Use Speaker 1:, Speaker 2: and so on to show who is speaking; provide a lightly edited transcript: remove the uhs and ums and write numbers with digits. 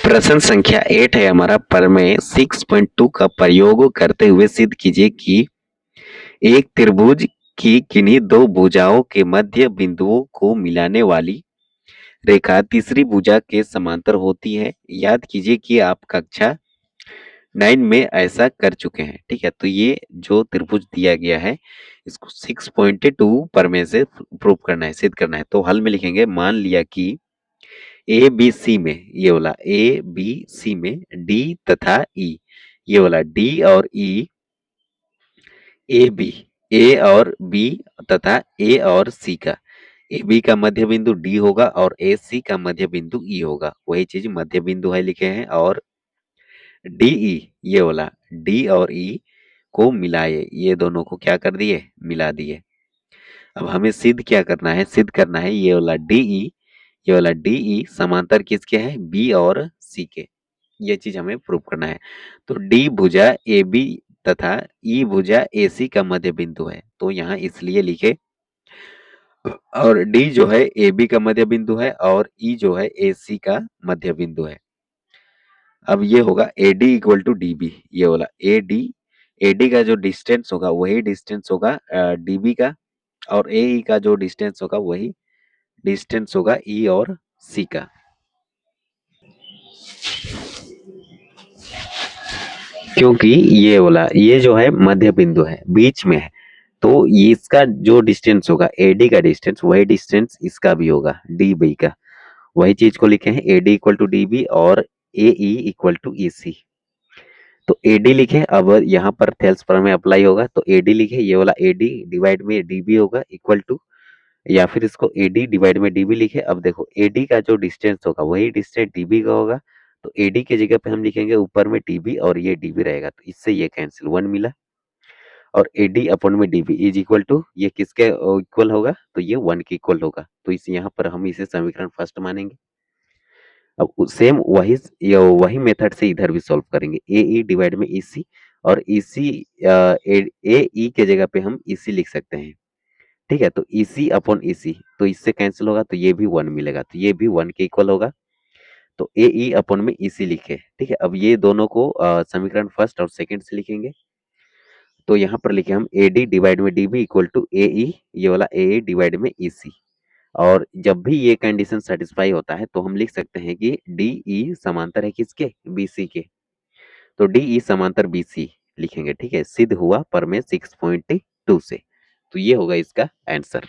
Speaker 1: प्रश्न संख्या 8 है हमारा। प्रमेय 6.2 का प्रयोग करते हुए सिद्ध कीजिए कि एक त्रिभुज की किन्हीं दो भुजाओं के मध्य बिंदुओं को मिलाने वाली रेखा तीसरी भुजा के समांतर होती है। याद कीजिए कि आप कक्षा 9 में ऐसा कर चुके हैं। ठीक है, तो ये जो त्रिभुज दिया गया है इसको 6.2 प्रमेय से प्रूव करना है, सिद्ध करना है। तो हल में लिखेंगे, मान लिया कि ए बी सी में, ये वाला ए बी सी में डी तथा ई, ये वाला डी और ई, ए बी, ए और बी तथा ए और सी का, ए बी का मध्य बिंदु डी होगा और ए सी का मध्य बिंदु ई होगा। वही चीज मध्य बिंदु है लिखे हैं। और डी ई, ये वाला डी और ई को मिलाए, ये दोनों को क्या कर दिए, मिला दिए। अब हमें सिद्ध क्या करना है, सिद्ध करना है ये वाला डी ई, ये वाला डी ई समांतर किसके है, बी और सी के। ये चीज हमें प्रूव करना है। तो डी भुजा ए बी तथा ई भुजा ए सी का मध्य बिंदु है, तो यहाँ इसलिए लिखे। और डी जो है ए बी का मध्य बिंदु है और ई जो है ए सी का मध्य बिंदु है। अब ये होगा A D equal to D B, ये वाला ए डी का जो डिस्टेंस होगा वही डिस्टेंस होगा डी बी का, और ए ई का जो डिस्टेंस होगा वही डिस्टेंस होगा ई और सी का। क्योंकि ये वाला ये जो है मध्य बिंदु है, बीच में है, तो ये इसका जो डिस्टेंस होगा एडी का डिस्टेंस, वही डिस्टेंस इसका भी होगा डी बी का। वही चीज को लिखे हैं A D equal to D B और ए ई इक्वल टू ई सी। तो ए डी लिखे, अब यहाँ पर थेल्स प्रमेय अप्लाई होगा, तो ए डी लिखे, ये वाला ए डी डिवाइड में डी बी होगा इक्वल टू, या फिर इसको ए डी डिवाइड में डी बी लिखे। अब देखो ए डी का जो डिस्टेंस होगा वही डिस्टेंस डी बी का होगा, तो ए डी की जगह पे हम लिखेंगे ऊपर में टी बी और ये डी बी रहेगा, तो इससे ये कैंसिल, 1 मिला। और ए डी अपॉन में D B is equal to, ये किसके इक्वल होगा, तो ये 1 के इक्वल होगा। तो इस यहाँ पर हम इसे समीकरण फर्स्ट मानेंगे। अब सेम वही मेथड से इधर भी सॉल्व करेंगे, ए ई डिवाइड में ई सी, और ई सी ए ई के जगह पे हम ई सी लिख सकते हैं। ठीक है, तो ई सी अपॉन ई सी, तो इससे कैंसिल होगा, तो ये भी 1 मिलेगा, तो ये भी 1 के इक्वल होगा। तो ए ई अपॉन में ई सी लिखे। ठीक है, अब ये दोनों को समीकरण फर्स्ट और सेकंड से लिखेंगे। तो यहाँ पर लिखे हम ए डी डिवाइड में डी बी इक्वल टू ए ई, ये वाला ए ई डिवाइड में ई सी। और जब भी ये कंडीशन सेटिस्फाई होता है तो हम लिख सकते हैं कि डी ई समांतर है किसके, बी सी के। तो डी ई समांतर बी सी लिखेंगे। ठीक है, सिद्ध हुआ प्रमेय 6.2 से। तो ये होगा इसका आंसर।